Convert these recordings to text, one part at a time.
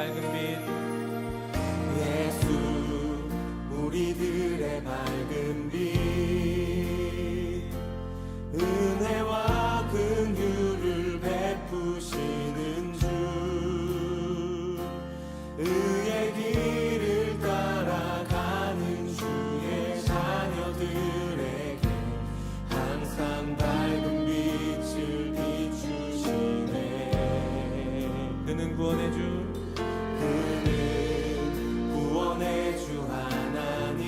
밝은 빛. 예수 우리들의 밝은 빛, 은혜와 긍휼을 베푸시는 주, 의의 길을 따라가는 주의 자녀들에게 항상 밝은 빛을 비추시네. 그는 구원의 주, 그는 구원의 주 하나님,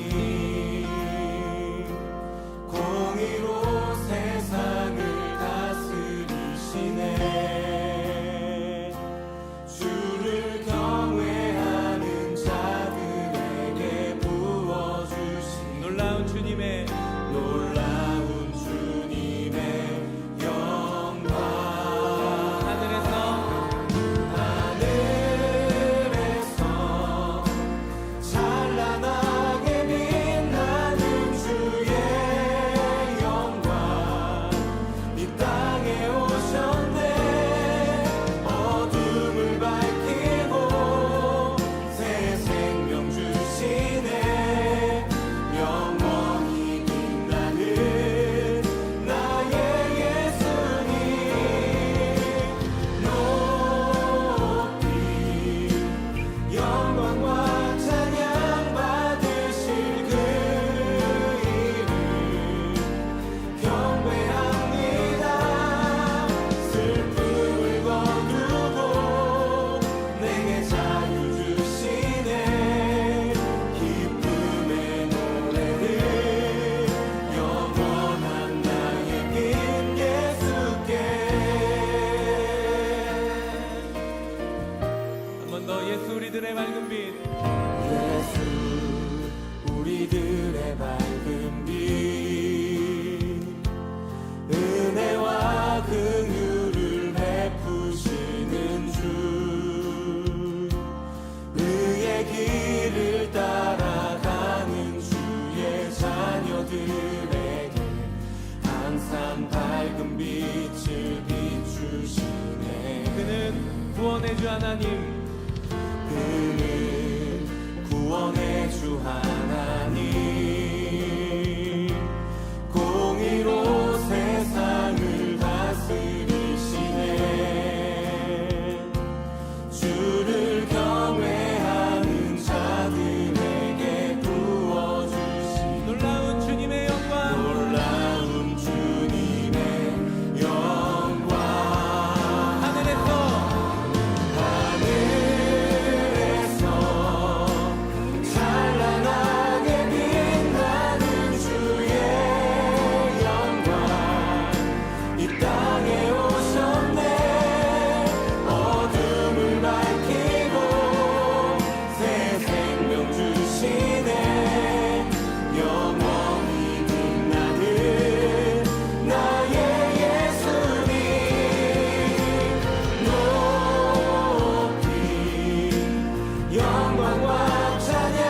공의로 세상을 다스리시네. 주를 경외하는 자들에게 부어주신 놀라운 주님의 영광, 하늘에서 찬란하게 빛나는 주의 영광, 이 땅에 오셨네. 어둠을 밝히고 새 생명 주시네. 영원히 빛나는 나의 예수님, 높이 영광과 찬양 받으실 그 이름 경배합니다. 슬픔을 거두고 내게 자유 주시네. 기쁨의 노래를 영원한 나의 빈 예수께. 한 번 더 예수 우리들의 밝은 빛. 예수 우리들의 밝은 빛, 은혜와 긍휼을 베푸시는 주, 의의 길을 따라가는 주의 자녀들에게 항상 밝은 빛을 비추시네. 그는 구원의 주 하나님, 그는 구원의 주 하나님, 공의로 세상을 다스리시네. 주를 경외하는 자들에게 부어주신 놀라운 주님의 영광, 놀라운 주님의 영광, 하늘에서 찬란하게 빛나는 주의 영광, 이 땅에 오셨네. 어둠을 밝히고 새 생명 주시네. 영원히 빛나는 나의 예수님, 높이 영광과 찬양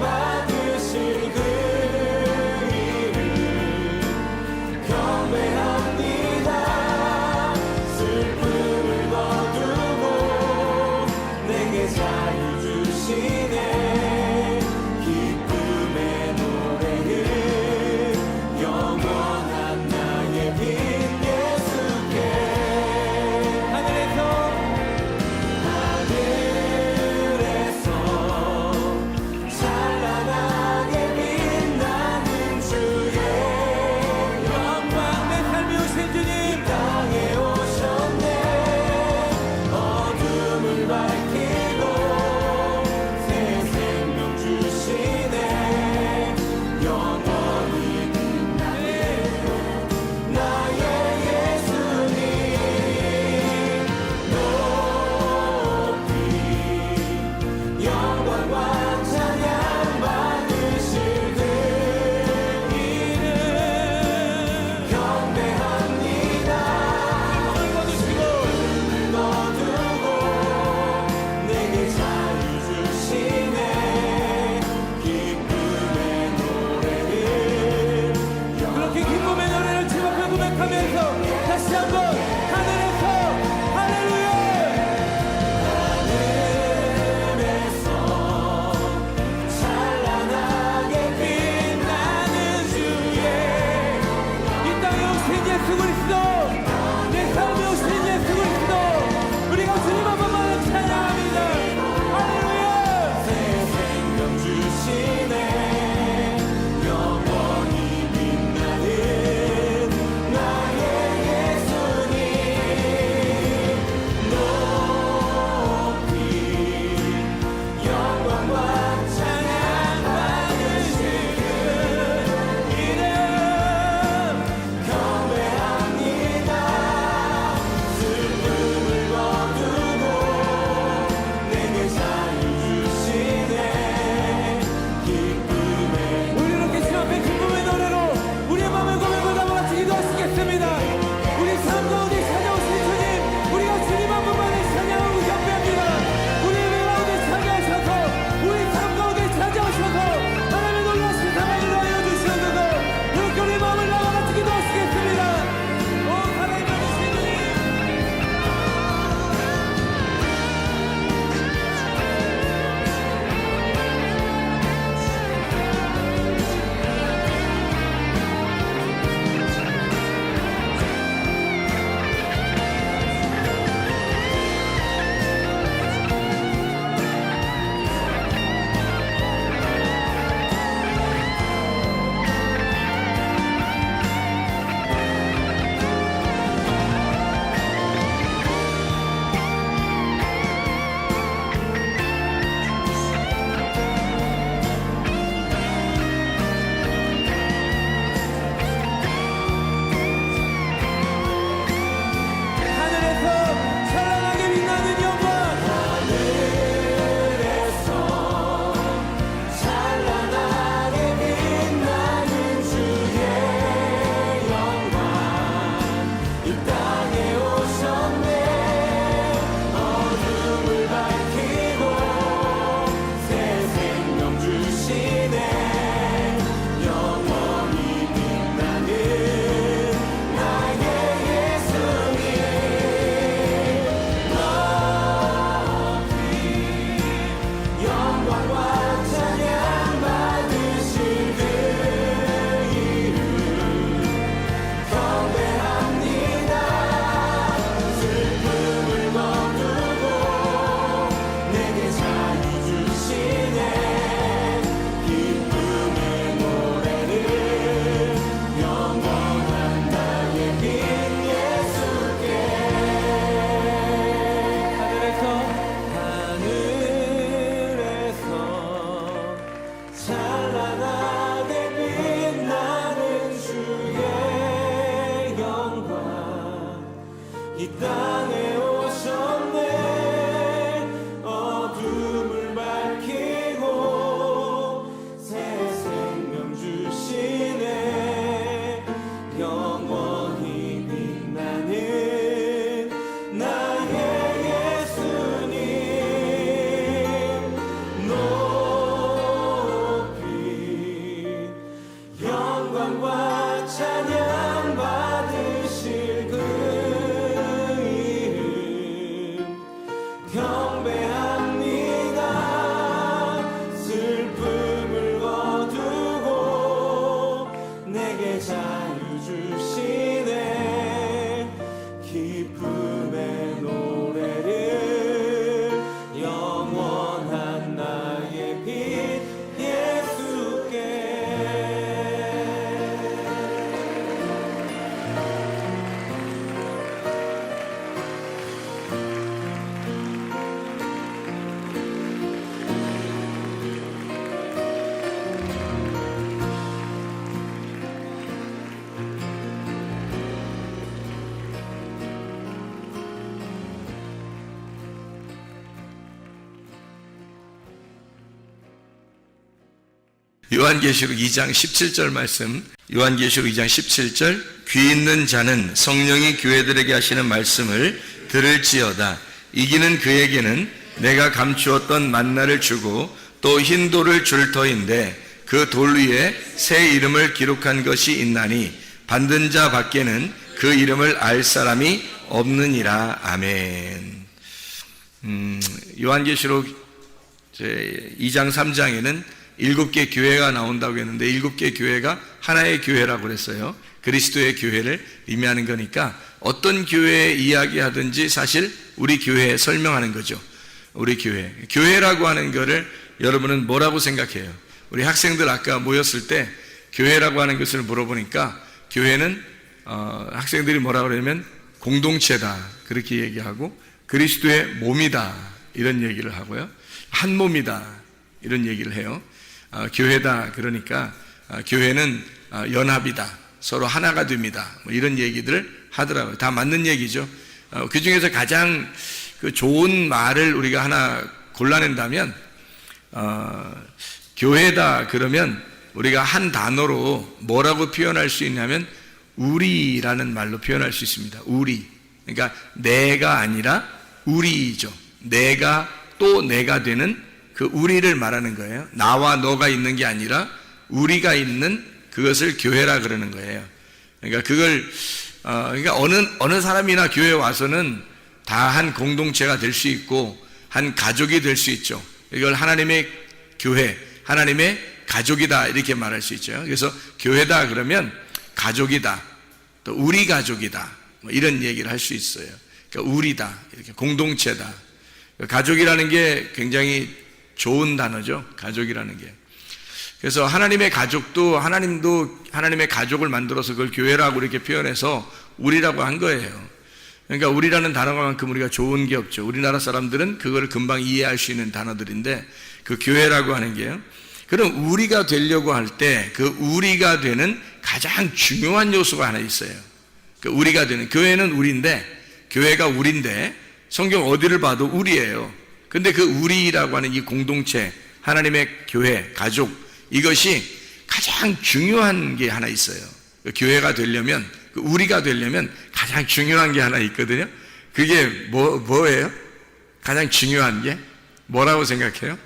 받으실 그 이름 경배합니다. 슬픔을 거두고 내게 자유 주시네. 기쁨의 노래를 영원한 나의 빈 예수께. 하늘에서 찬란하게 빛나는 주의 영광, 내 삶이 오신 주님, 땅에 오셨네. 어둠을 밝히고 새 생명 주시네. 영원히 빛나는 나의 예수님, 높이 영광과 찬양 받으실 그 이름 경배합니다. 꿈을 거두시고 거두고 내게 자유 주시네. 기쁨의 노래를 그렇게 기쁨의 노래를 즐겁게 고백하면서 다시 한번 하늘에서 할렐루야. 이 땅에 오셨네. 어둠을 밝히고 새 생명 주시네. 영원히 빛나는 나의 예수님 높이 영광과 찬양 받으실 그 이름 경배합니다. 슬픔을 거두고 내게 자유 주시네. 기쁨의 노래를 영원한 나의 빛 예수께. 요한계시록 2장 17절 말씀, 요한계시록 2장 17절, 귀 있는 자는 성령이 교회들에게 하시는 말씀을 들을지어다. 이기는 그에게는 내가 감추었던 만나를 주고 또 흰 돌을 줄 터인데 그 돌 위에 새 이름을 기록한 것이 있나니 받는 자 밖에는 그 이름을 알 사람이 없느니라. 아멘. 요한계시록 2장 3장에는 7개 교회가 나온다고 했는데 7개 교회가 하나의 교회라고 그랬어요. 그리스도의 교회를 의미하는 거니까 어떤 교회 이야기하든지 사실 우리 교회에 설명하는 거죠. 우리 교회. 교회라고 하는 거를 여러분은 뭐라고 생각해요? 우리 학생들 아까 모였을 때 교회라고 하는 것을 물어보니까 교회는 학생들이 뭐라고 그러냐면 공동체다 그렇게 얘기하고 그리스도의 몸이다 이런 얘기를 하고요. 한 몸이다 이런 얘기를 해요. 교회다 그러니까 교회는 연합이다 서로 하나가 됩니다 뭐 이런 얘기들을 하더라고요. 다 맞는 얘기죠. 그 중에서 가장 그 좋은 말을 우리가 하나 골라낸다면 교회다 그러면 우리가 한 단어로 뭐라고 표현할 수 있냐면 우리라는 말로 표현할 수 있습니다. 우리. 그러니까 내가 아니라 우리죠. 내가 또 내가 되는 그 우리를 말하는 거예요. 나와 너가 있는 게 아니라 우리가 있는 그것을 교회라 그러는 거예요. 그러니까 그걸 그러니까 어느 사람이나 교회에 와서는 다 한 공동체가 될 수 있고 한 가족이 될 수 있죠. 이걸 하나님의 교회, 하나님의 가족이다 이렇게 말할 수 있죠. 그래서 교회다 그러면 가족이다, 또 우리 가족이다 뭐 이런 얘기를 할 수 있어요. 그러니까 우리다 이렇게 공동체다. 가족이라는 게 굉장히 좋은 단어죠. 가족이라는 게. 그래서 하나님의 가족도 하나님도 하나님의 가족을 만들어서 그걸 교회라고 이렇게 표현해서 우리라고 한 거예요. 그러니까 우리라는 단어만큼 우리가 좋은 게 없죠. 우리나라 사람들은 그걸 금방 이해할 수 있는 단어들인데 그 교회라고 하는 게요. 그럼 우리가 되려고 할 때 그 우리가 되는 가장 중요한 요소가 하나 있어요. 그 우리가 되는 교회는 우리인데 교회가 우리인데 성경 어디를 봐도 우리예요. 근데 그 우리라고 하는 이 공동체, 하나님의 교회, 가족 이것이 가장 중요한 게 하나 있어요. 그 교회가 되려면 그 우리가 되려면 가장 중요한 게 하나 있거든요. 그게 뭐예요? 가장 중요한 게 뭐라고 생각해요?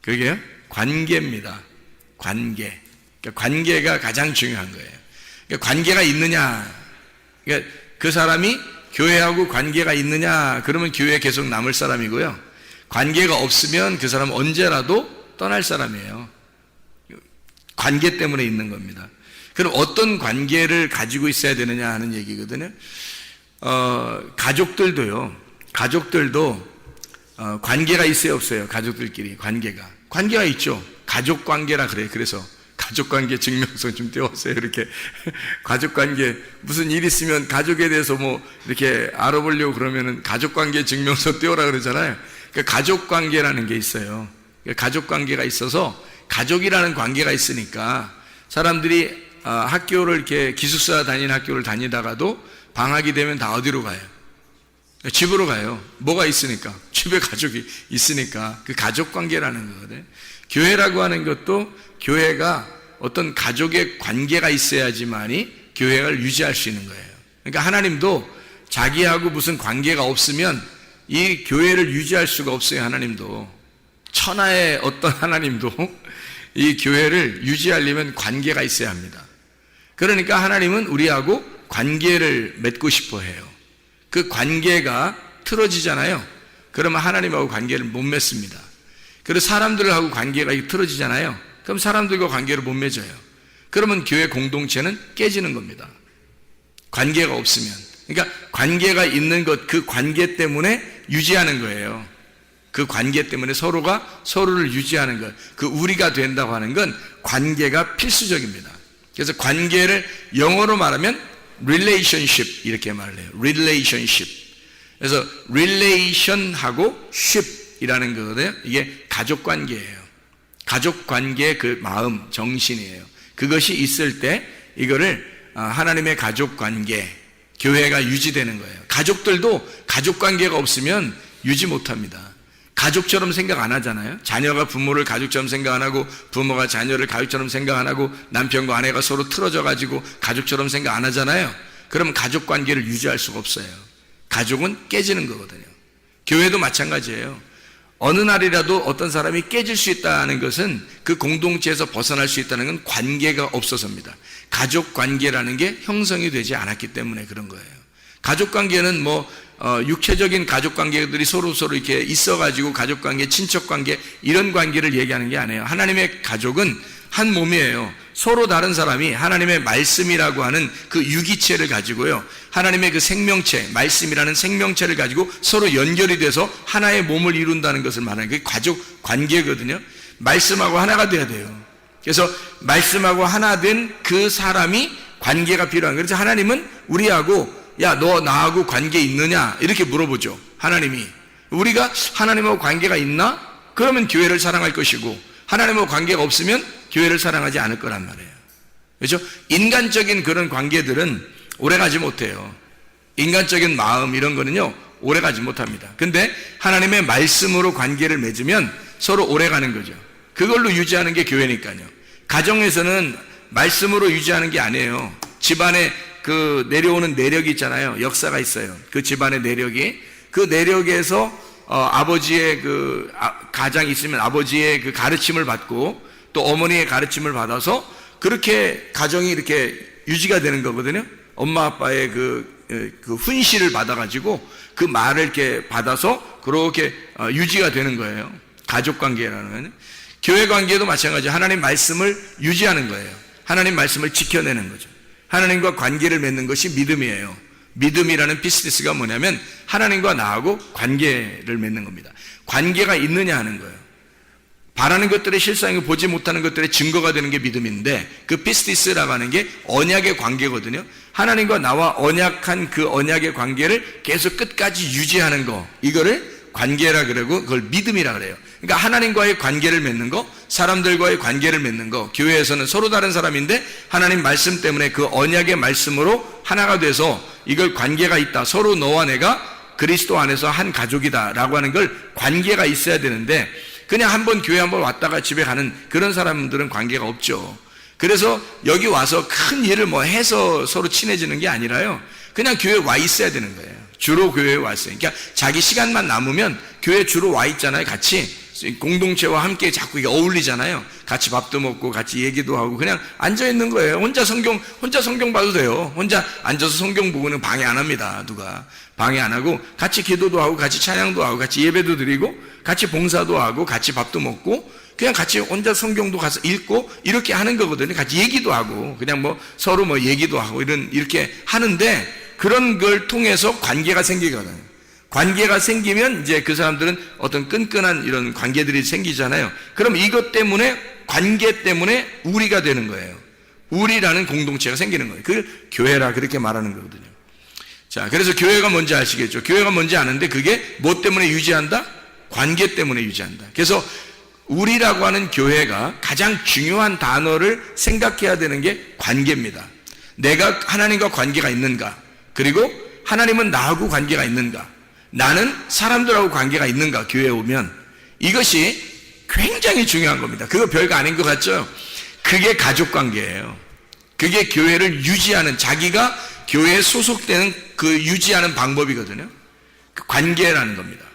그게요? 관계입니다. 관계. 그러니까 관계가 가장 중요한 거예요. 그러니까 관계가 있느냐? 그러니까 그 사람이 교회하고 관계가 있느냐? 그러면 교회에 계속 남을 사람이고요. 관계가 없으면 그 사람은 언제라도 떠날 사람이에요. 관계 때문에 있는 겁니다. 그럼 어떤 관계를 가지고 있어야 되느냐 하는 얘기거든요. 가족들도 관계가 있어요, 없어요? 가족들끼리 관계가 있죠. 가족 관계라 그래요. 그래서 가족 관계 증명서 좀 떼었어요. 이렇게 가족 관계 무슨 일 있으면 가족에 대해서 뭐 이렇게 알아보려고 그러면은 가족 관계 증명서 떼오라 그러잖아요. 그러니까 가족 관계라는 게 있어요. 그러니까 가족 관계가 있어서 가족이라는 관계가 있으니까 사람들이 학교를 이렇게 기숙사 다니는 학교를 다니다가도 방학이 되면 다 어디로 가요? 집으로 가요. 뭐가 있으니까. 집에 가족이 있으니까. 그 가족 관계라는 거거든요. 교회라고 하는 것도 교회가 어떤 가족의 관계가 있어야지만이 교회를 유지할 수 있는 거예요. 그러니까 하나님도 자기하고 무슨 관계가 없으면 이 교회를 유지할 수가 없어요. 하나님도. 천하의 어떤 하나님도 이 교회를 유지하려면 관계가 있어야 합니다. 그러니까 하나님은 우리하고 관계를 맺고 싶어 해요. 그 관계가 틀어지잖아요. 그러면 하나님하고 관계를 못 맺습니다. 그리고 사람들하고 관계가 틀어지잖아요. 그럼 사람들과 관계를 못 맺어요. 그러면 교회 공동체는 깨지는 겁니다. 관계가 없으면. 그러니까 관계가 있는 것, 그 관계 때문에 유지하는 거예요. 그 관계 때문에 서로가 서로를 유지하는 것, 그 우리가 된다고 하는 건 관계가 필수적입니다. 그래서 관계를 영어로 말하면 relationship 이렇게 말을 해요. relationship. 그래서 relation하고 ship이라는 거거든요. 이게 가족 관계예요. 가족 관계의 그 마음, 정신이에요. 그것이 있을 때 이거를 하나님의 가족 관계, 교회가 유지되는 거예요. 가족들도 가족 관계가 없으면 유지 못합니다. 가족처럼 생각 안 하잖아요. 자녀가 부모를 가족처럼 생각 안 하고 부모가 자녀를 가족처럼 생각 안 하고 남편과 아내가 서로 틀어져 가지고 가족처럼 생각 안 하잖아요. 그러면 가족 관계를 유지할 수가 없어요. 가족은 깨지는 거거든요. 교회도 마찬가지예요. 어느 날이라도 어떤 사람이 깨질 수 있다는 것은 그 공동체에서 벗어날 수 있다는 건 관계가 없어서입니다. 가족 관계라는 게 형성이 되지 않았기 때문에 그런 거예요. 가족 관계는 육체적인 가족 관계들이 서로 이렇게 있어가지고 가족 관계, 친척 관계 이런 관계를 얘기하는 게 아니에요. 하나님의 가족은 한 몸이에요. 서로 다른 사람이 하나님의 말씀이라고 하는 그 유기체를 가지고요. 하나님의 그 생명체, 말씀이라는 생명체를 가지고 서로 연결이 돼서 하나의 몸을 이룬다는 것을 말하는 게 가족 관계거든요. 말씀하고 하나가 돼야 돼요. 그래서 말씀하고 하나 된 그 사람이 관계가 필요한 거예요. 그래서 하나님은 우리하고 야, 너 나하고 관계 있느냐? 이렇게 물어보죠. 하나님이. 우리가 하나님하고 관계가 있나? 그러면 교회를 사랑할 것이고 하나님하고 관계가 없으면 교회를 사랑하지 않을 거란 말이에요. 그렇죠? 인간적인 그런 관계들은 오래가지 못해요. 인간적인 마음 이런 거는요 오래가지 못합니다. 근데 하나님의 말씀으로 관계를 맺으면 서로 오래가는 거죠. 그걸로 유지하는 게 교회니까요. 가정에서는 말씀으로 유지하는 게 아니에요. 집안에 그 내려오는 내력이 있잖아요. 역사가 있어요. 그 집안의 내력이 그 내력에서 아버지의 그 가장이 있으면 아버지의 그 가르침을 받고 또 어머니의 가르침을 받아서 그렇게 가정이 이렇게 유지가 되는 거거든요. 엄마 아빠의 그 훈시를 받아가지고 그 말을 이렇게 받아서 그렇게 유지가 되는 거예요. 가족 관계라는. 교회 관계도 마찬가지예요. 하나님 말씀을 유지하는 거예요. 하나님 말씀을 지켜내는 거죠. 하나님과 관계를 맺는 것이 믿음이에요. 믿음이라는 피스티스가 뭐냐면 하나님과 나하고 관계를 맺는 겁니다. 관계가 있느냐 하는 거예요. 바라는 것들의 실상이고 보지 못하는 것들의 증거가 되는 게 믿음인데 그 피스티스라고 하는 게 언약의 관계거든요. 하나님과 나와 언약한 그 언약의 관계를 계속 끝까지 유지하는 거, 이거를 관계라 그러고 그걸 믿음이라 그래요. 그러니까 하나님과의 관계를 맺는 거, 사람들과의 관계를 맺는 거, 교회에서는 서로 다른 사람인데 하나님 말씀 때문에 그 언약의 말씀으로 하나가 돼서 이걸 관계가 있다. 서로 너와 내가 그리스도 안에서 한 가족이다 라고 하는 걸 관계가 있어야 되는데 그냥 한번 교회 한번 왔다가 집에 가는 그런 사람들은 관계가 없죠. 그래서 여기 와서 큰 일을 해서 서로 친해지는 게 아니라요. 그냥 교회에 와 있어야 되는 거예요. 주로 교회에 왔어요. 그러니까 자기 시간만 남으면 교회에 주로 와 있잖아요. 같이 공동체와 함께 자꾸 어울리잖아요. 같이 밥도 먹고 같이 얘기도 하고 그냥 앉아 있는 거예요. 혼자 성경 봐도 돼요. 혼자 앉아서 성경 보고는 방해 안 합니다. 누가 방해 안 하고 같이 기도도 하고 같이 찬양도 하고 같이 예배도 드리고 같이 봉사도 하고 같이 밥도 먹고 그냥 같이 혼자 성경도 가서 읽고 이렇게 하는 거거든요. 같이 얘기도 하고 그냥 서로 얘기도 하고 이렇게 하는데 그런 걸 통해서 관계가 생기거든요. 관계가 생기면 이제 그 사람들은 어떤 끈끈한 이런 관계들이 생기잖아요. 그럼 이것 때문에 관계 때문에 우리가 되는 거예요. 우리라는 공동체가 생기는 거예요. 그걸 교회라 그렇게 말하는 거거든요. 자, 그래서 교회가 뭔지 아시겠죠? 교회가 뭔지 아는데 그게 뭐 때문에 유지한다? 관계 때문에 유지한다. 그래서 우리라고 하는 교회가 가장 중요한 단어를 생각해야 되는 게 관계입니다. 내가 하나님과 관계가 있는가, 그리고 하나님은 나하고 관계가 있는가, 나는 사람들하고 관계가 있는가, 교회에 오면 이것이 굉장히 중요한 겁니다. 그거 별거 아닌 것 같죠? 그게 가족 관계예요. 그게 교회를 유지하는, 자기가 교회에 소속되는 그 유지하는 방법이거든요. 그 관계라는 겁니다.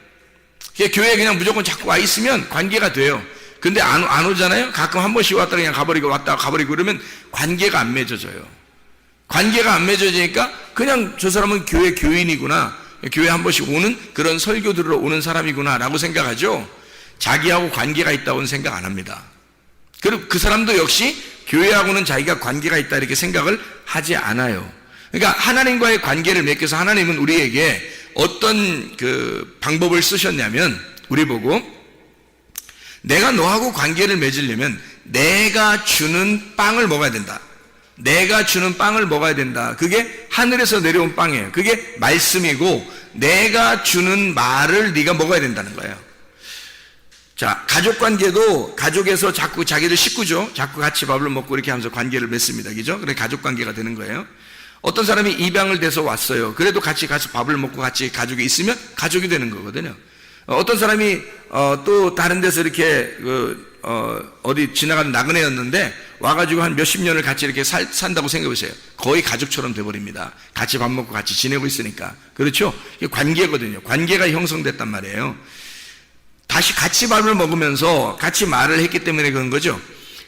교회에 그냥 무조건 자꾸 와 있으면 관계가 돼요. 근데 안 오잖아요? 가끔 한 번씩 왔다 그냥 가버리고 왔다 가버리고 그러면 관계가 안 맺어져요. 관계가 안 맺어지니까 그냥 저 사람은 교회 교인이구나, 교회 한 번씩 오는 그런 설교 들으러 오는 사람이구나 라고 생각하죠. 자기하고 관계가 있다고는 생각 안 합니다. 그리고 그 사람도 역시 교회하고는 자기가 관계가 있다 이렇게 생각을 하지 않아요. 그러니까 하나님과의 관계를 맺기 위해서 하나님은 우리에게 어떤 그 방법을 쓰셨냐면, 우리 보고 내가 너하고 관계를 맺으려면 내가 주는 빵을 먹어야 된다. 내가 주는 빵을 먹어야 된다. 그게 하늘에서 내려온 빵이에요. 그게 말씀이고 내가 주는 말을 네가 먹어야 된다는 거예요. 자, 가족 관계도 가족에서 자꾸 자기들 식구죠. 자꾸 같이 밥을 먹고 이렇게 하면서 관계를 맺습니다. 그죠? 그래 가족 관계가 되는 거예요. 어떤 사람이 입양을 돼서 왔어요. 그래도 같이 가서 밥을 먹고 같이 가족이 있으면 가족이 되는 거거든요. 어떤 사람이 또 다른 데서 이렇게 어디 지나가는 나그네였는데 와가지고 한 몇십 년을 같이 이렇게 산다고 생각해보세요. 거의 가족처럼 돼버립니다. 같이 밥 먹고 같이 지내고 있으니까. 그렇죠? 이게 관계거든요. 관계가 형성됐단 말이에요. 다시 같이 밥을 먹으면서 같이 말을 했기 때문에 그런 거죠.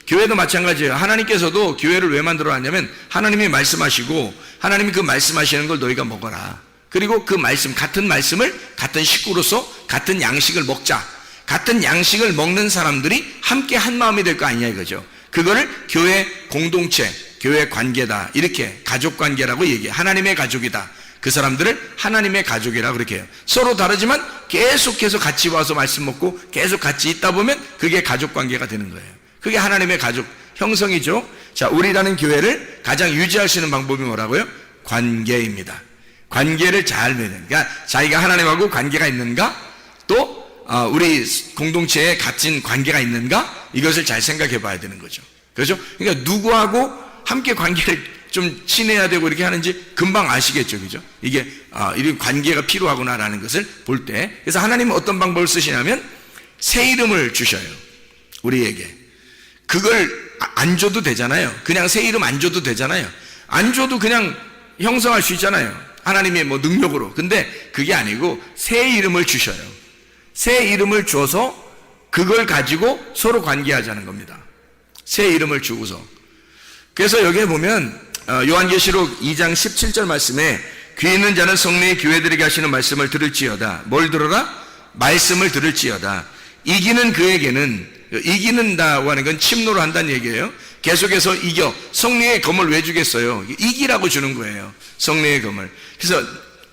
교회도 마찬가지예요. 하나님께서도 교회를 왜 만들어 놨냐면 하나님이 말씀하시고 하나님이 그 말씀하시는 걸 너희가 먹어라. 그리고 그 말씀, 같은 말씀을 같은 식구로서 같은 양식을 먹자. 같은 양식을 먹는 사람들이 함께 한 마음이 될 거 아니냐 이거죠. 그거를 교회 공동체, 교회 관계다. 이렇게 가족 관계라고 얘기해요. 하나님의 가족이다. 그 사람들을 하나님의 가족이라고 그렇게 해요. 서로 다르지만 계속해서 같이 와서 말씀 먹고 계속 같이 있다 보면 그게 가족 관계가 되는 거예요. 그게 하나님의 가족 형성이죠. 자, 우리라는 교회를 가장 유지할 수 있는 방법이 뭐라고요? 관계입니다. 관계를 잘 맺는, 그러니까 자기가 하나님하고 관계가 있는가, 또 우리 공동체에 갇힌 관계가 있는가, 이것을 잘 생각해 봐야 되는 거죠. 그렇죠? 그러니까 누구하고 함께 관계를 좀 친해야 되고 이렇게 하는지 금방 아시겠죠. 그죠? 이게 이런 관계가 필요하구나라는 것을 볼 때. 그래서 하나님은 어떤 방법을 쓰시냐면 새 이름을 주셔요. 우리에게. 그걸 안 줘도 되잖아요. 그냥 새 이름 안 줘도 되잖아요. 안 줘도 그냥 형성할 수 있잖아요. 하나님의 뭐 능력으로. 근데 그게 아니고 새 이름을 주셔요. 새 이름을 줘서 그걸 가지고 서로 관계하자는 겁니다. 새 이름을 주고서. 그래서 여기에 보면 요한계시록 2장 17절 말씀에 귀 있는 자는 성령의 교회들에게 하시는 말씀을 들을지어다. 뭘 들어라? 말씀을 들을지어다. 이기는 그에게는, 이기는다고 하는 건 침노를 한다는 얘기예요. 계속해서 이겨. 성령의 검을 왜 주겠어요? 이기라고 주는 거예요. 성령의 검을. 그래서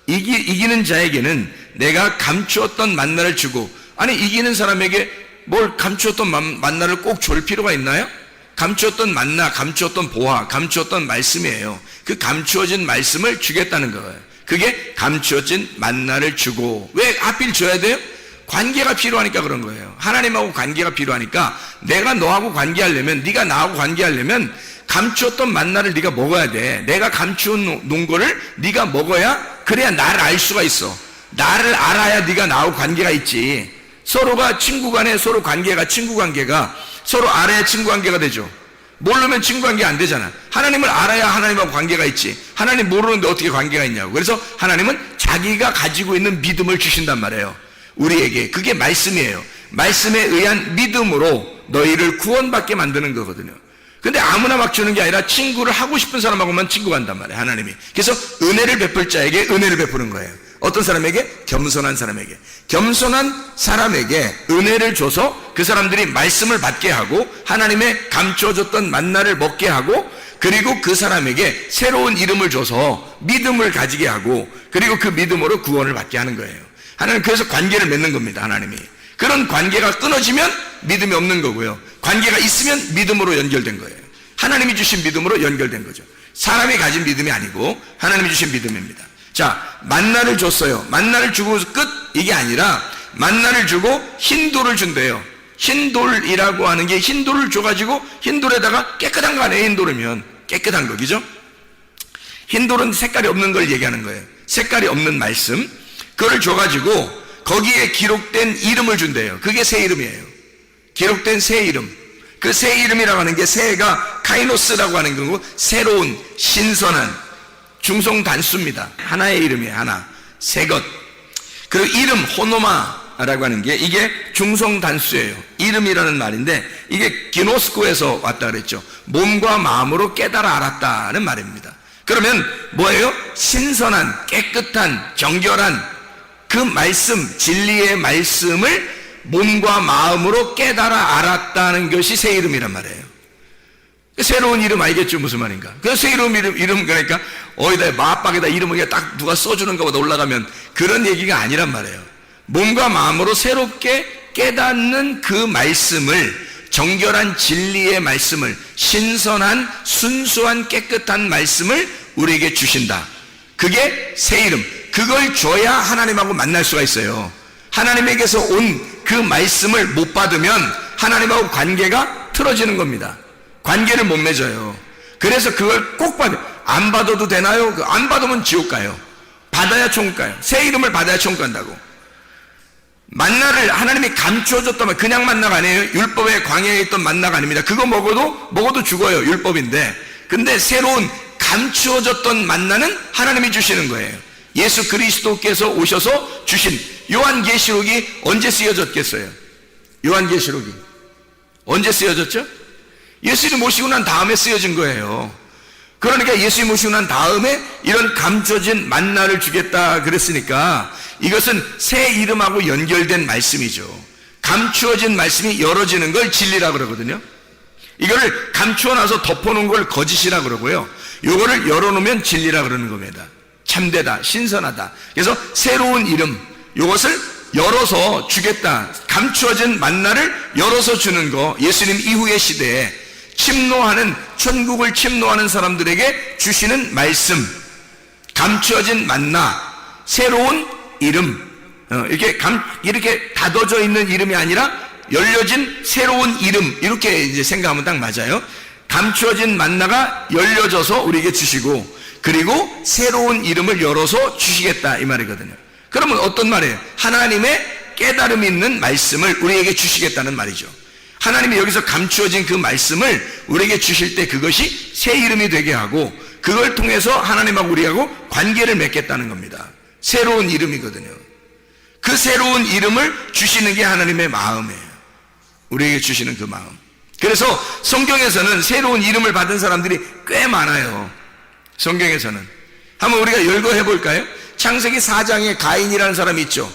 이기는 자에게는 내가 감추었던 만나를 주고, 아니 이기는 사람에게 뭘 감추었던 만나를 꼭 줄 필요가 있나요? 감추었던 만나, 감추었던 보화, 감추었던 말씀이에요. 그 감추어진 말씀을 주겠다는 거예요. 그게 감추어진 만나를 주고. 왜 하필 줘야 돼요? 관계가 필요하니까 그런 거예요. 하나님하고 관계가 필요하니까 내가 너하고 관계하려면, 네가 나하고 관계하려면 감추었던 만나를 네가 먹어야 돼. 내가 감추어 놓은 거를 네가 먹어야, 그래야 나를 알 수가 있어. 나를 알아야 네가 나하고 관계가 있지. 서로가 친구 간에 서로 관계가, 친구 관계가 서로 알아야 친구 관계가 되죠. 모르면 친구 관계 안 되잖아. 하나님을 알아야 하나님하고 관계가 있지. 하나님 모르는데 어떻게 관계가 있냐고. 그래서 하나님은 자기가 가지고 있는 믿음을 주신단 말이에요. 우리에게. 그게 말씀이에요. 말씀에 의한 믿음으로 너희를 구원받게 만드는 거거든요. 근데 아무나 막 주는 게 아니라 친구를 하고 싶은 사람하고만 친구가 한단 말이에요. 하나님이. 그래서 은혜를 베풀 자에게 은혜를 베푸는 거예요. 어떤 사람에게? 겸손한 사람에게. 겸손한 사람에게 은혜를 줘서 그 사람들이 말씀을 받게 하고 하나님의 감춰줬던 만나를 먹게 하고, 그리고 그 사람에게 새로운 이름을 줘서 믿음을 가지게 하고, 그리고 그 믿음으로 구원을 받게 하는 거예요. 하나님 그래서 관계를 맺는 겁니다. 하나님이. 그런 관계가 끊어지면 믿음이 없는 거고요. 관계가 있으면 믿음으로 연결된 거예요. 하나님이 주신 믿음으로 연결된 거죠. 사람이 가진 믿음이 아니고 하나님이 주신 믿음입니다. 자, 만나를 줬어요. 만나를 주고 끝? 이게 아니라 만나를 주고 흰 돌을 준대요. 흰돌이라고 하는 게 흰돌을 줘가지고 흰돌에다가 깨끗한 거 아니에요. 흰돌이면 깨끗한 거, 그죠? 흰돌은 색깔이 없는 걸 얘기하는 거예요. 색깔이 없는 말씀, 그걸 줘가지고 거기에 기록된 이름을 준대요. 그게 새 이름이에요. 기록된 새 이름. 그 새 이름이라고 하는 게, 새가 카이노스라고 하는 거고, 새로운, 신선한, 중성 단수입니다. 하나의 이름이에요. 하나, 새 것. 그리고 이름, 호노마라고 하는 게, 이게 중성 단수예요. 이름이라는 말인데, 이게 기노스코에서 왔다 그랬죠. 몸과 마음으로 깨달아 알았다는 말입니다. 그러면 뭐예요? 신선한, 깨끗한, 정결한 그 말씀, 진리의 말씀을 몸과 마음으로 깨달아 알았다는 것이 새 이름이란 말이에요. 새로운 이름 알겠죠? 무슨 말인가? 그 새 이름 그러니까 어디다 마박에다 이름을 딱 누가 써주는 것보다 올라가면 그런 얘기가 아니란 말이에요. 몸과 마음으로 새롭게 깨닫는 그 말씀을, 정결한 진리의 말씀을, 신선한 순수한 깨끗한 말씀을 우리에게 주신다. 그게 새 이름. 그걸 줘야 하나님하고 만날 수가 있어요. 하나님에게서 온 그 말씀을 못 받으면 하나님하고 관계가 틀어지는 겁니다. 관계를 못 맺어요. 그래서 그걸 꼭 받아요. 안 받아도 되나요? 안 받으면 지옥 가요. 받아야 천국 가요. 새 이름을 받아야 천국 간다고. 만나를 하나님이 감추어줬다면 그냥 만나가 아니에요. 율법의 광야에 있던 만나가 아닙니다. 그거 먹어도 죽어요. 율법인데. 근데 새로운 감추어졌던 만나는 하나님이 주시는 거예요. 예수 그리스도께서 오셔서 주신 요한계시록이 언제 쓰여졌겠어요? 요한계시록이 언제 쓰여졌죠? 예수님 모시고 난 다음에 쓰여진 거예요. 그러니까 예수님 모시고 난 다음에 이런 감춰진 만나를 주겠다 그랬으니까 이것은 새 이름하고 연결된 말씀이죠. 감추어진 말씀이 열어지는 걸 진리라 그러거든요. 이거를 감추어놔서 덮어놓은 걸 거짓이라 그러고요. 이거를 열어놓으면 진리라 그러는 겁니다. 참되다, 신선하다. 그래서 새로운 이름, 이것을 열어서 주겠다. 감추어진 만나를 열어서 주는 거, 예수님 이후의 시대에 침노하는, 천국을 침노하는 사람들에게 주시는 말씀, 감추어진 만나, 새로운 이름, 이렇게 닫아져 있는 이름이 아니라 열려진 새로운 이름, 이렇게 이제 생각하면 딱 맞아요. 감추어진 만나가 열려져서 우리에게 주시고, 그리고 새로운 이름을 열어서 주시겠다 이 말이거든요. 그러면 어떤 말이에요? 하나님의 깨달음이 있는 말씀을 우리에게 주시겠다는 말이죠. 하나님이 여기서 감추어진 그 말씀을 우리에게 주실 때 그것이 새 이름이 되게 하고, 그걸 통해서 하나님하고 우리하고 관계를 맺겠다는 겁니다. 새로운 이름이거든요. 그 새로운 이름을 주시는 게 하나님의 마음이에요. 우리에게 주시는 그 마음. 그래서 성경에서는 새로운 이름을 받은 사람들이 꽤 많아요. 성경에서는. 한번 우리가 열거해 볼까요? 창세기 4장에 가인이라는 사람이 있죠.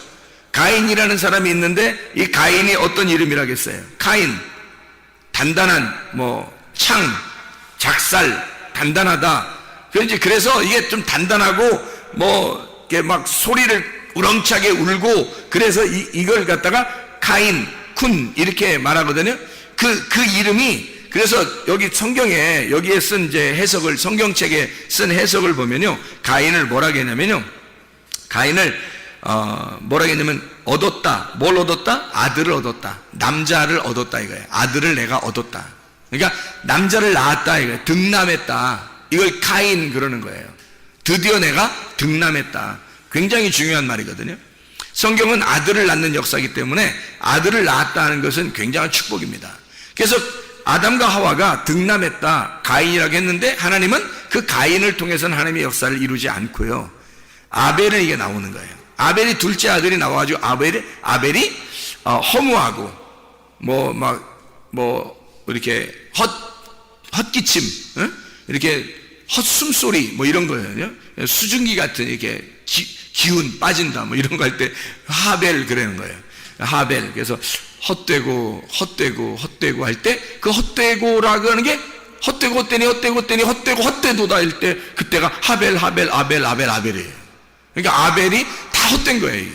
가인이라는 사람이 있는데 이 가인이 어떤 이름이라겠어요? 카인, 단단한, 창, 작살, 단단하다. 그래서 이게 좀 단단하고 이렇게 막 소리를 우렁차게 울고, 그래서 이걸 갖다가 카인, 쿤 이렇게 말하거든요. 그 이름이, 그래서 여기 성경에 여기에 쓴 이제 해석을, 성경책에 쓴 해석을 보면요, 가인을 뭐라 했냐면요, 가인을 뭐라 했냐면 얻었다. 뭘 얻었다? 아들을 얻었다. 남자를 얻었다 이거예요. 아들을 내가 얻었다. 그러니까 남자를 낳았다 이거예요. 득남했다. 이걸 카인 그러는 거예요. 드디어 내가 득남했다. 굉장히 중요한 말이거든요. 성경은 아들을 낳는 역사이기 때문에 아들을 낳았다는 것은 굉장한 축복입니다. 그래서 아담과 하와가 득남했다, 가인이라고 했는데 하나님은 그 가인을 통해서는 하나님의 역사를 이루지 않고요, 아벨은 이게 나오는 거예요. 아벨이 둘째 아들이 나와가지고 아벨이 허무하고 이렇게 헛기침, 이렇게 헛숨소리 이런 거예요. 수증기 같은 이렇게 기운 빠진다 이런 거 할 때 하벨 그러는 거예요. 하벨. 그래서 헛되고 할 때 그 헛되고라고 하는 게 헛되도다 할 때 그때가 아벨이에요. 그러니까 아벨이 다 헛된 거예요. 이게.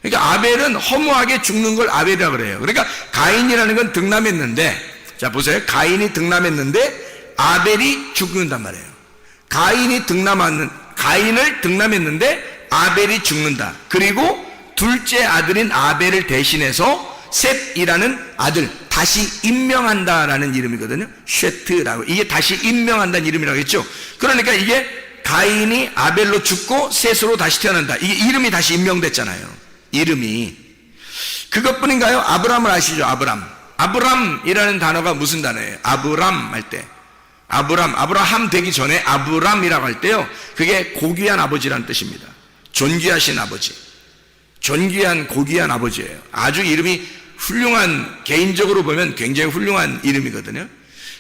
그러니까 아벨은 허무하게 죽는 걸 아벨이라고 그래요. 그러니까 가인이라는 건 득남했는데, 자 보세요. 가인이 득남했는데 아벨이 죽는단 말이에요. 가인을 득남했는데 아벨이 죽는다. 그리고 둘째 아들인 아벨을 대신해서 셋이라는 아들 다시 임명한다라는 이름이거든요. 쉐트라고. 이게 다시 임명한다는 이름이라고 했죠. 그러니까 이게 가인이 아벨로 죽고 셋으로 다시 태어난다. 이게 이름이 다시 임명됐잖아요. 이름이. 그것뿐인가요? 아브람을 아시죠? 아브람이라는 단어가 무슨 단어예요? 아브람 할 때, 아브라함 되기 전에 아브람이라고 할 때요, 그게 고귀한 아버지라는 뜻입니다. 존귀하신 아버지, 존귀한 고귀한 아버지예요. 아주 이름이 훌륭한, 개인적으로 보면 굉장히 훌륭한 이름이거든요.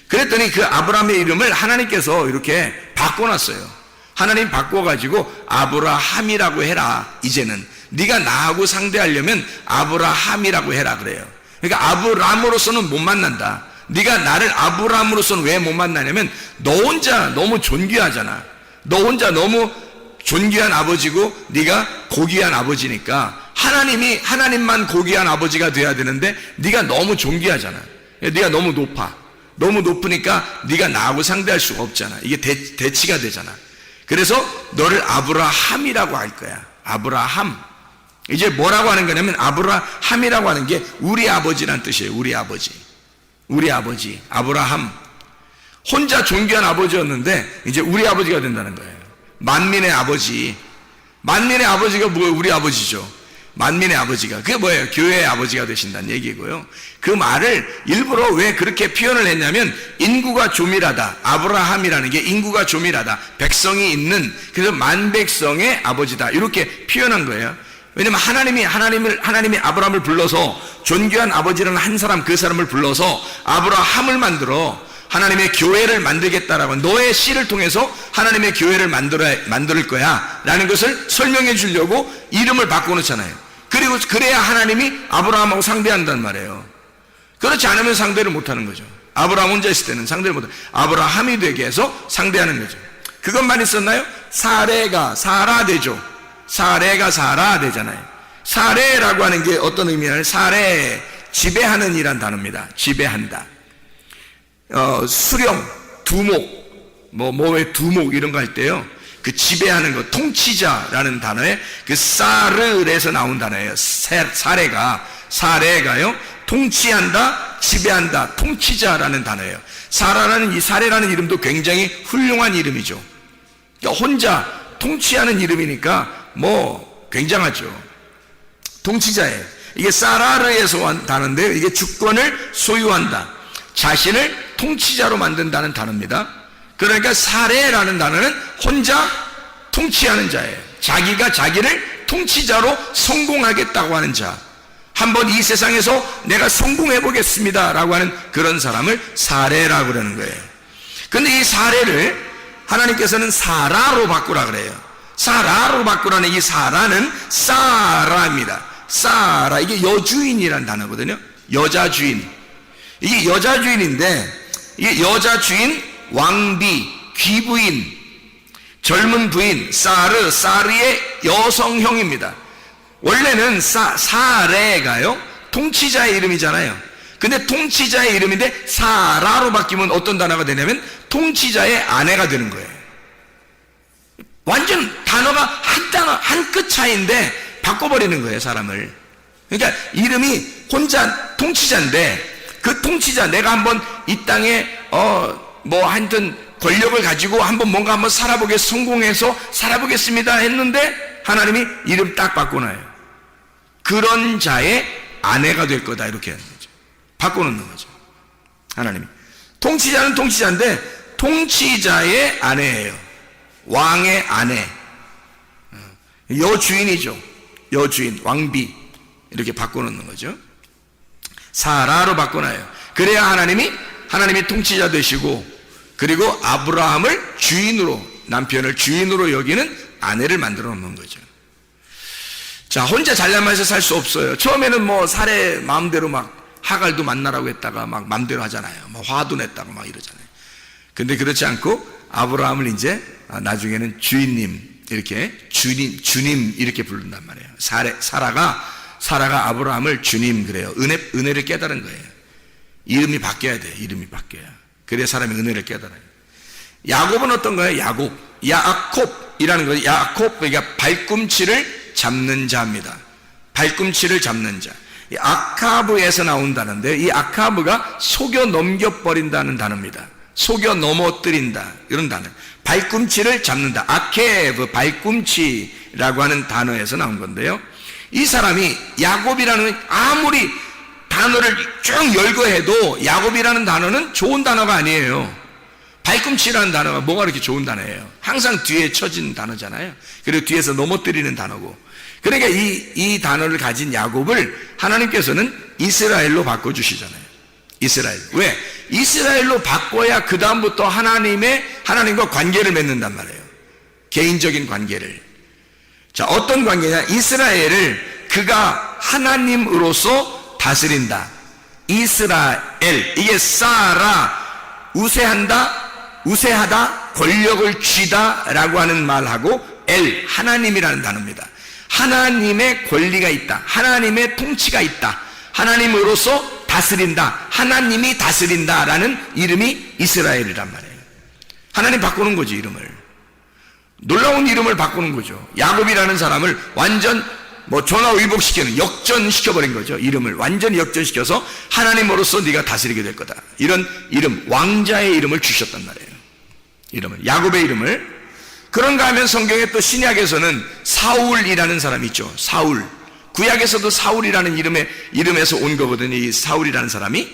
그랬더니 그 아브람의 이름을 하나님께서 이렇게 바꿔놨어요. 하나님 바꿔가지고 아브라함이라고 해라. 이제는 네가 나하고 상대하려면 아브라함이라고 해라 그래요. 그러니까 아브람으로서는 못 만난다. 네가 나를 아브람으로서는 왜 못 만나냐면 너 혼자 너무 존귀하잖아. 너 혼자 너무 존귀한 아버지고 네가 고귀한 아버지니까 하나님만 고귀한 아버지가 돼야 되는데 네가 너무 존귀하잖아. 네가 너무 높아. 너무 높으니까 네가 나하고 상대할 수가 없잖아. 이게 대치가 되잖아. 그래서 너를 아브라함이라고 할 거야. 아브라함. 이제 뭐라고 하는 거냐면 아브라함이라고 하는 게 우리 아버지란 뜻이에요. 우리 아버지. 우리 아버지. 아브라함. 혼자 존귀한 아버지였는데 이제 우리 아버지가 된다는 거예요. 만민의 아버지. 만민의 아버지가 뭐예요? 우리 아버지죠. 만민의 아버지가. 그게 뭐예요? 교회의 아버지가 되신다는 얘기고요. 그 말을 일부러 왜 그렇게 표현을 했냐면 인구가 조밀하다. 아브라함이라는 게 인구가 조밀하다. 백성이 있는, 그래서 만백성의 아버지다. 이렇게 표현한 거예요. 왜냐면 하나님이 아브라함을 불러서 존귀한 아버지라는 한 사람, 그 사람을 불러서 아브라함을 만들어 하나님의 교회를 만들겠다라고, 너의 씨를 통해서 하나님의 교회를 만들 거야 라는 것을 설명해 주려고 이름을 바꿔놓잖아요. 그리고 그래야 하나님이 아브라함하고 상대한단 말이에요. 그렇지 않으면 상대를 못하는 거죠. 아브라함 혼자 있을 때는 상대를 못하는, 아브라함이 되게 해서 상대하는 거죠. 그것만 있었나요? 사레가 사라 되죠. 사레가 사라 되잖아요. 사레라고 하는 게 어떤 의미냐면 사레, 지배하는 이란 단어입니다. 지배한다. 수령, 두목, 왜 두목 이런 거 할 때요, 그 지배하는 거, 통치자라는 단어에 그 사르에서 나온 단어예요. 사레가요, 통치한다, 지배한다, 통치자라는 단어예요. 사레라는 이름도 굉장히 훌륭한 이름이죠. 그러니까 혼자 통치하는 이름이니까 굉장하죠. 통치자예요. 이게 사라르에서 온 단어인데요, 이게 주권을 소유한다, 자신을 통치자로 만든다는 단어입니다. 그러니까 사레라는 단어는 혼자 통치하는 자예요. 자기가 자기를 통치자로 성공하겠다고 하는 자, 한번 이 세상에서 내가 성공해 보겠습니다 라고 하는 그런 사람을 사레라고 그러는 거예요. 근데 이 사레를 하나님께서는 사라로 바꾸라 그래요. 사라로 바꾸라는 이 사라는 사라입니다. 사라, 이게 여주인이라는 단어거든요. 여자 주인. 이게 여자 주인인데, 이게 여자 주인, 왕비, 귀부인, 젊은 부인, 사르의 여성형입니다. 원래는 사레가요, 통치자의 이름이잖아요. 근데 통치자의 이름인데 사라로 바뀌면 어떤 단어가 되냐면 통치자의 아내가 되는 거예요. 완전 단어가 한 끗 차이인데 바꿔버리는 거예요, 사람을. 그러니까 이름이 혼자 통치자인데 그 통치자, 내가 한번 이 땅에 하여튼 권력을 가지고 뭔가 한번 성공해서 살아보겠습니다 했는데 하나님이 이름 딱 바꿔놔요. 그런 자의 아내가 될 거다, 이렇게 하는 거죠. 바꿔놓는 거죠, 하나님이. 통치자는 통치자인데 통치자의 아내예요. 왕의 아내, 여주인이죠. 여주인, 왕비, 이렇게 바꿔놓는 거죠. 사라로 바꿔놔요. 그래야 하나님이 통치자 되시고, 그리고 아브라함을 주인으로, 남편을 주인으로 여기는 아내를 만들어 놓는 거죠. 자, 혼자 잘나면서 살 수 없어요. 처음에는 사레 마음대로 하갈도 만나라고 했다가 마음대로 하잖아요. 화도 냈다고 이러잖아요. 근데 그렇지 않고 아브라함을 이제 나중에는 주인님, 이렇게 주님 이렇게 부른단 말이에요. 사라가 아브라함을 주님 그래요. 은혜를 깨달은 거예요. 이름이 바뀌어야 돼요. 이름이 바뀌어야. 그래야 사람이 은혜를 깨달아요. 야곱은 어떤 거예요? 야콥이라는 거예요. 야콥, 그러니까 발꿈치를 잡는 자입니다. 발꿈치를 잡는 자. 이 아카브에서 나온 단어인데, 이 아카브가 속여 넘겨버린다는 단어입니다. 속여 넘어뜨린다, 이런 단어. 발꿈치를 잡는다. 아케브, 발꿈치라고 하는 단어에서 나온 건데요. 이 사람이 야곱이라는, 아무리 단어를 쭉 열거해도 야곱이라는 단어는 좋은 단어가 아니에요. 발꿈치라는 단어가 뭐가 그렇게 좋은 단어예요? 항상 뒤에 쳐진 단어잖아요. 그리고 뒤에서 넘어뜨리는 단어고. 그러니까 이 단어를 가진 야곱을 하나님께서는 이스라엘로 바꿔주시잖아요. 이스라엘. 왜? 이스라엘로 바꿔야 그 다음부터 하나님과 관계를 맺는단 말이에요. 개인적인 관계를. 자, 어떤 관계냐? 이스라엘을 그가 하나님으로서 다스린다. 이스라엘. 이게 사라, 우세하다, 권력을 쥐다 라고 하는 말하고 엘, 하나님이라는 단어입니다. 하나님의 권리가 있다. 하나님의 통치가 있다. 하나님으로서 다스린다. 하나님이 다스린다라는 이름이 이스라엘이란 말이에요. 하나님 바꾸는 거지, 이름을. 놀라운 이름을 바꾸는 거죠. 야곱이라는 사람을 완전 전화위복시키는, 역전시켜버린 거죠. 이름을 완전히 역전시켜서 하나님으로서 네가 다스리게 될 거다. 이런 이름, 왕자의 이름을 주셨단 말이에요. 이름을, 야곱의 이름을. 그런가 하면 성경에 또 신약에서는 사울이라는 사람이 있죠. 사울. 구약에서도 사울이라는 이름에서 온 거거든요. 이 사울이라는 사람이.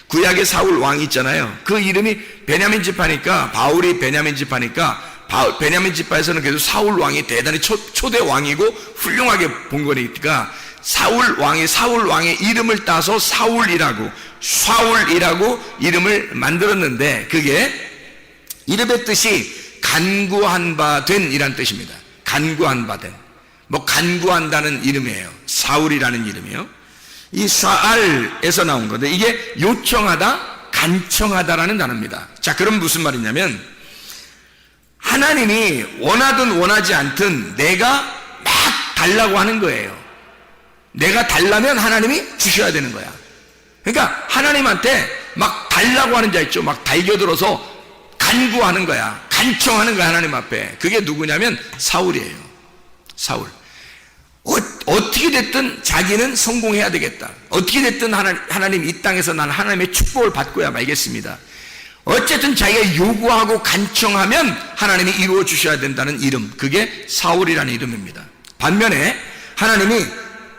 구약에 사울 왕이 있잖아요. 그 이름이 베냐민 지파니까, 바울이 베냐민 지파니까, 베냐민 지파에서는 그래도 사울 왕이 대단히 초대 왕이고 훌륭하게 본 거니까 사울 왕의 이름을 따서 사울이라고 이름을 만들었는데, 그게 이름의 뜻이 간구한 바 된 이란 뜻입니다. 간구한 바 된. 간구한다는 이름이에요. 사울이라는 이름이요. 이 사알에서 나온 건데, 이게 요청하다, 간청하다라는 단어입니다. 자, 그럼 무슨 말이냐면, 하나님이 원하든 원하지 않든 내가 막 달라고 하는 거예요. 내가 달라면 하나님이 주셔야 되는 거야. 그러니까 하나님한테 막 달라고 하는 자 있죠. 막 달겨들어서 간구하는 거야. 간청하는 거야, 하나님 앞에. 그게 누구냐면 사울이에요. 사울. 어떻게 됐든 자기는 성공해야 되겠다. 어떻게 됐든 하나님 이 땅에서 난 하나님의 축복을 받고야 말겠습니다. 어쨌든 자기가 요구하고 간청하면 하나님이 이루어 주셔야 된다는 이름, 그게 사울이라는 이름입니다. 반면에 하나님이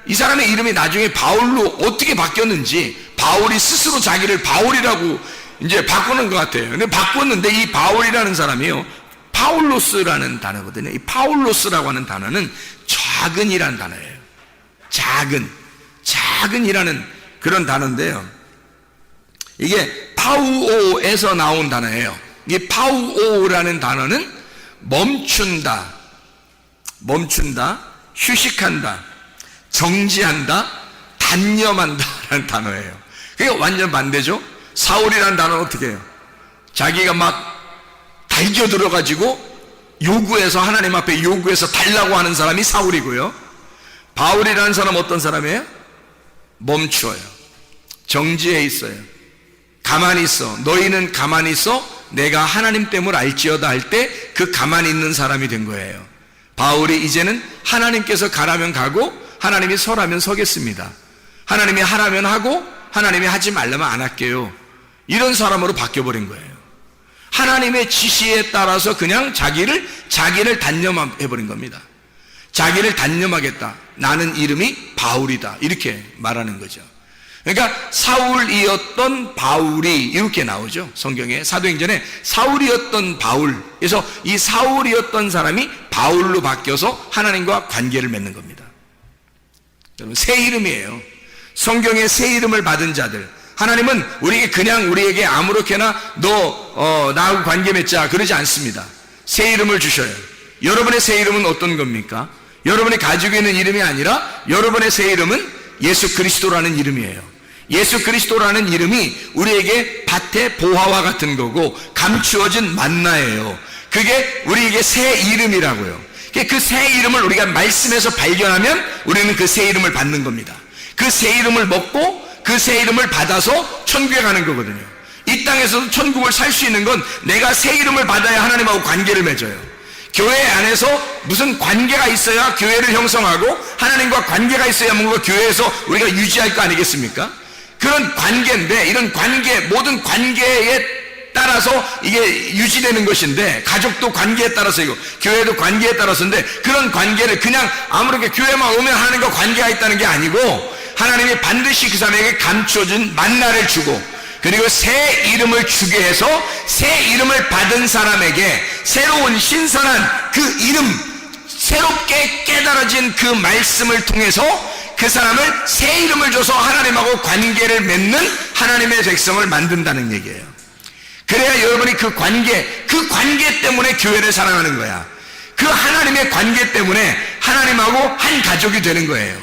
이 사람의 이름이 나중에 바울로 어떻게 바뀌었는지, 바울이 스스로 자기를 바울이라고 이제 바꾸는 것 같아요. 근데 바꿨는데 이 바울이라는 사람이요, 파울로스라는 단어거든요. 이 파울로스라고 하는 단어는 작은이라는 단어예요. 작은이라는 그런 단어인데요. 이게 파우오에서 나온 단어예요. 이 파우오라는 단어는 멈춘다, 휴식한다, 정지한다, 단념한다라는 단어예요. 그게 완전 반대죠. 사울이라는 단어는 어떻게 해요? 자기가 막 달겨들어가지고 요구해서, 하나님 앞에 요구해서 달라고 하는 사람이 사울이고요. 바울이라는 사람은 어떤 사람이에요? 멈추어요. 정지해 있어요. 가만히 있어. 너희는 가만히 있어. 내가 하나님 됨을 알지어다 할 때 그 가만히 있는 사람이 된 거예요. 바울이 이제는 하나님께서 가라면 가고 하나님이 서라면 서겠습니다. 하나님이 하라면 하고 하나님이 하지 말라면 안 할게요. 이런 사람으로 바뀌어버린 거예요. 하나님의 지시에 따라서 그냥 자기를 단념해버린 겁니다. 자기를 단념하겠다. 나는 이름이 바울이다. 이렇게 말하는 거죠. 그러니까 사울이었던 바울이 이렇게 나오죠. 성경에 사도행전에 사울이었던 바울. 그래서 이 사울이었던 사람이 바울로 바뀌어서 하나님과 관계를 맺는 겁니다. 여러분, 새 이름이에요. 성경에 새 이름을 받은 자들, 하나님은 우리에게 아무렇게나 나하고 관계 맺자 그러지 않습니다. 새 이름을 주셔요. 여러분의 새 이름은 어떤 겁니까? 여러분이 가지고 있는 이름이 아니라 여러분의 새 이름은 예수 그리스도라는 이름이에요. 예수 그리스도라는 이름이 우리에게 밭의 보화와 같은 거고 감추어진 만나예요. 그게 우리에게 새 이름이라고요. 그 새 이름을 우리가 말씀에서 발견하면 우리는 그 새 이름을 받는 겁니다. 그 새 이름을 먹고 그 새 이름을 받아서 천국에 가는 거거든요. 이 땅에서도 천국을 살 수 있는 건 내가 새 이름을 받아야 하나님하고 관계를 맺어요. 교회 안에서 무슨 관계가 있어야 교회를 형성하고 하나님과 관계가 있어야 뭔가 교회에서 우리가 유지할 거 아니겠습니까? 그런 관계인데 이런 관계, 모든 관계에 따라서 이게 유지되는 것인데, 가족도 관계에 따라서이고 교회도 관계에 따라서인데, 그런 관계를 그냥 아무렇게 교회만 오면 하나님과 관계가 있다는 게 아니고 하나님이 반드시 그 사람에게 감춰진 만나를 주고, 그리고 새 이름을 주게 해서 새 이름을 받은 사람에게 새로운 신선한 그 이름, 새롭게 깨달아진 그 말씀을 통해서 그 사람을 새 이름을 줘서 하나님하고 관계를 맺는 하나님의 백성을 만든다는 얘기예요. 그래야 여러분이 그 관계 때문에 교회를 사랑하는 거야. 그 하나님의 관계 때문에 하나님하고 한 가족이 되는 거예요.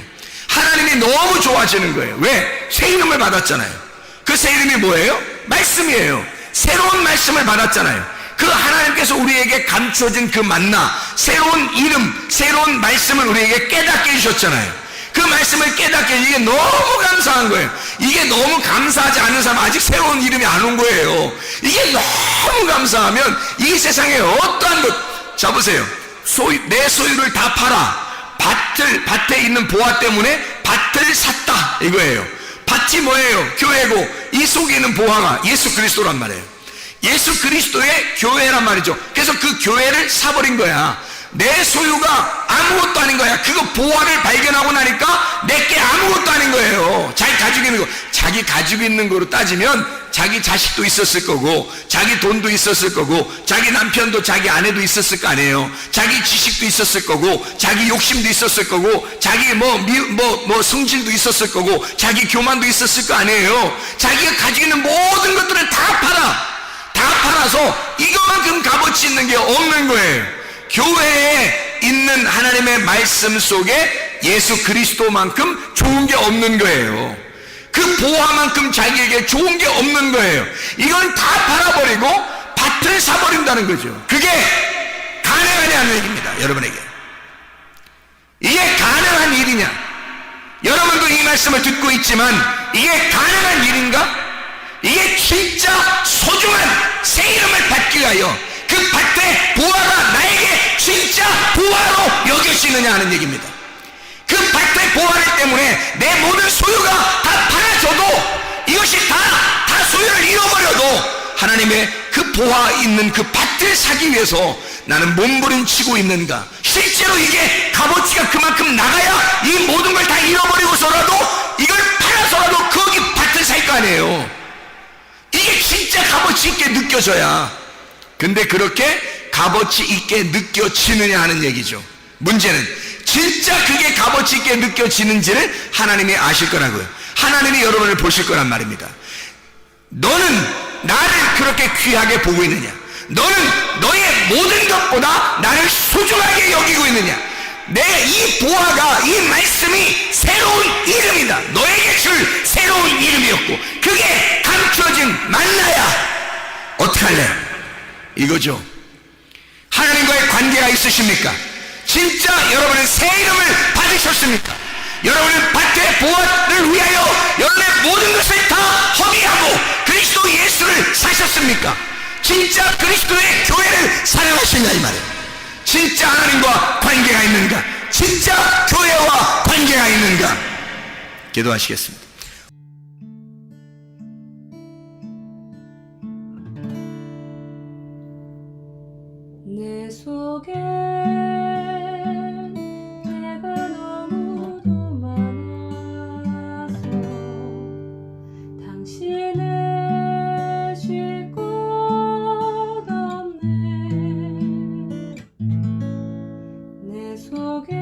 하나님이 너무 좋아지는 거예요. 왜? 새 이름을 받았잖아요. 그 새 이름이 뭐예요? 말씀이에요. 새로운 말씀을 받았잖아요. 그 하나님께서 우리에게 감춰진 그 만나, 새로운 이름, 새로운 말씀을 우리에게 깨닫게 해주셨잖아요. 그 말씀을 깨닫게, 이게 너무 감사한 거예요. 이게 너무 감사하지 않은 사람 아직 새로운 이름이 안 온 거예요. 이게 너무 감사하면 이 세상에 어떠한 것, 자 보세요. 내 소유를 다 팔아. 밭에 있는 보화 때문에 밭을 샀다 이거예요. 밭이 뭐예요? 교회고, 이 속에 있는 보화가 예수 그리스도란 말이에요. 예수 그리스도의 교회란 말이죠. 그래서 그 교회를 사버린 거야. 내 소유가 아무것도 아닌 거야. 그거 보화를 발견하고 나니까 내게 아무것도 아닌 거예요. 자기 가지고 있는 거, 자기 가지고 있는 거로 따지면 자기 자식도 있었을 거고, 자기 돈도 있었을 거고, 자기 남편도 자기 아내도 있었을 거 아니에요. 자기 지식도 있었을 거고, 자기 욕심도 있었을 거고, 자기 성질도 있었을 거고, 자기 교만도 있었을 거 아니에요. 자기가 가지고 있는 모든 것들을 다 팔아서 이거만큼 값어치 있는 게 없는 거예요. 교회에 있는 하나님의 말씀 속에 예수 그리스도만큼 좋은 게 없는 거예요. 그 보화만큼 자기에게 좋은 게 없는 거예요. 이건 다 팔아버리고 밭을 사버린다는 거죠. 그게 가능하냐는 얘기입니다. 여러분에게 이게 가능한 일이냐? 여러분도 이 말씀을 듣고 있지만 이게 가능한 일인가? 이게 진짜 소중한 새 이름을 받기 위하여 그 밭의 보화가 나에게 진짜 보화로 여겨지느냐 하는 얘기입니다. 그 밭의 보화 때문에 내 모든 소유가 다 팔아져도, 이것이 다 소유를 잃어버려도 하나님의 그 보화 있는 그 밭을 사기 위해서 나는 몸부림치고 있는가? 실제로 이게 값어치가 그만큼 나가야 이 모든 걸 다 잃어버리고서라도 이걸 팔아서라도 거기 밭을 살 거 아니에요. 이게 진짜 값어치 있게 느껴져야. 근데 그렇게 값어치 있게 느껴지느냐 하는 얘기죠. 문제는 진짜 그게 값어치 있게 느껴지는지를 하나님이 아실 거라고요. 하나님이 여러분을 보실 거란 말입니다. 너는 나를 그렇게 귀하게 보고 있느냐? 너는 너의 모든 것보다 나를 소중하게 여기고 있느냐? 내 이 보화가, 이 말씀이 새로운 이름이다. 너에게 줄 새로운 이름이었고 그게 감춰진 만나야. 어떻게 할래? 이거죠. 하나님과의 관계가 있으십니까? 진짜 여러분은 새 이름을 받으셨습니까? 여러분은 밭의 보화를 위하여 여러분의 모든 것을 다 허비하고 그리스도 예수를 사셨습니까? 진짜 그리스도의 교회를 사랑하시냐 이 말이에요. 진짜 하나님과 관계가 있는가? 진짜 교회와 관계가 있는가? 기도하시겠습니다. 내 속에 내가 너무도 많아서 당신을 쉴 곳 없네. 내 속에